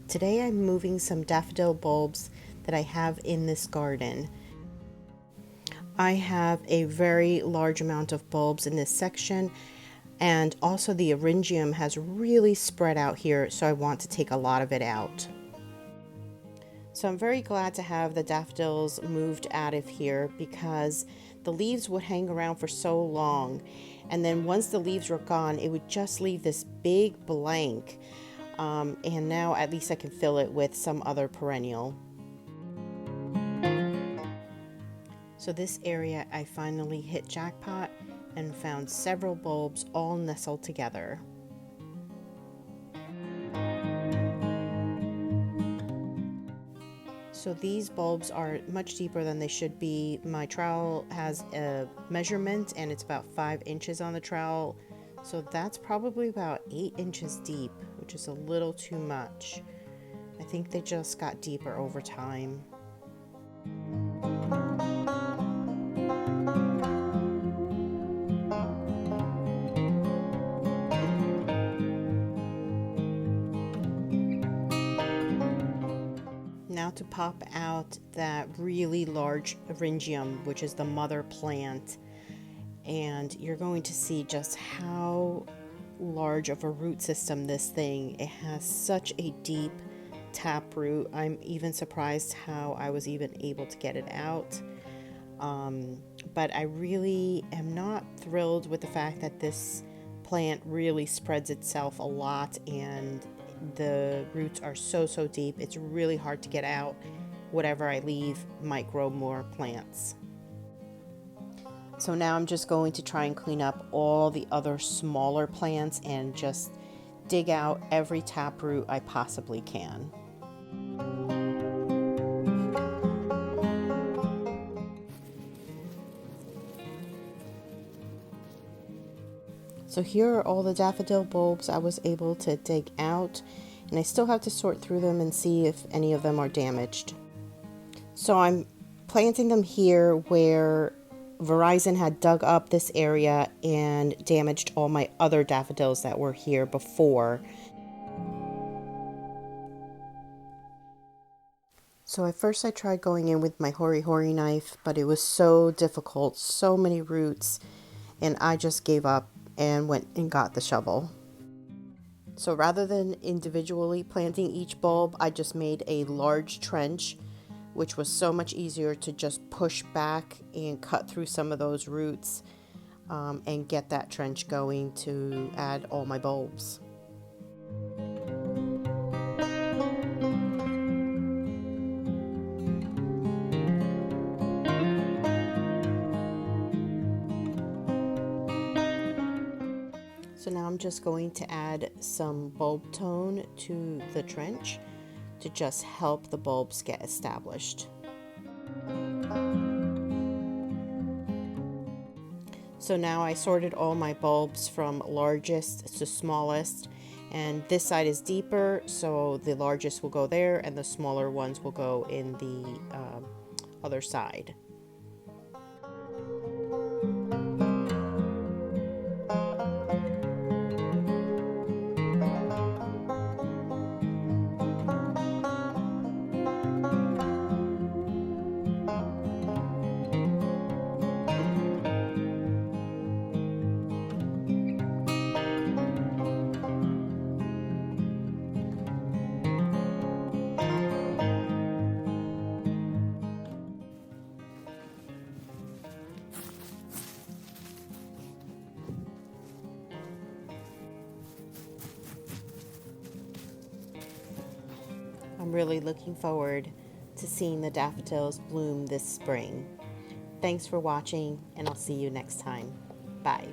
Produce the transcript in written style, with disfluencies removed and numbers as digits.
Today I'm moving some daffodil bulbs that I have in this garden. I have a very large amount of bulbs in this section, and also the Eryngium has really spread out here, so I want to take a lot of it out. So I'm very glad to have the daffodils moved out of here because the leaves would hang around for so long, and then once the leaves were gone it would just leave this big blank, and now at least I can fill it with some other perennial. So this area I finally hit jackpot and found several bulbs all nestled together. So these bulbs are much deeper than they should be. My trowel has a measurement and it's about 5 inches on the trowel. So that's probably about 8 inches deep, which is a little too much. I think they just got deeper over time. Now to pop out that really large Eryngium, which is the mother plant, and you're going to see just how large of a root system this thing. It has such a deep tap root. I'm even surprised how I was even able to get it out. But I really am not thrilled with the fact that this plant really spreads itself a lot and the roots are so deep. It's really hard to get out. Whatever I leave might grow more plants. So now I'm just going to try and clean up all the other smaller plants and just dig out every taproot I possibly can. So here are all the daffodil bulbs I was able to dig out, and I still have to sort through them and see if any of them are damaged. So I'm planting them here where Verizon had dug up this area and damaged all my other daffodils that were here before. So at first I tried going in with my hori knife, but it was so difficult, so many roots, and I just gave up and went and got the shovel. So rather than individually planting each bulb, I just made a large trench, which was so much easier to just push back and cut through some of those roots, and get that trench going to add all my bulbs. So now I'm just going to add some bulb tone to the trench to just help the bulbs get established. So now I sorted all my bulbs from largest to smallest, and this side is deeper, so the largest will go there and the smaller ones will go in the other side. I'm really looking forward to seeing the daffodils bloom this spring. Thanks for watching, and I'll see you next time. Bye.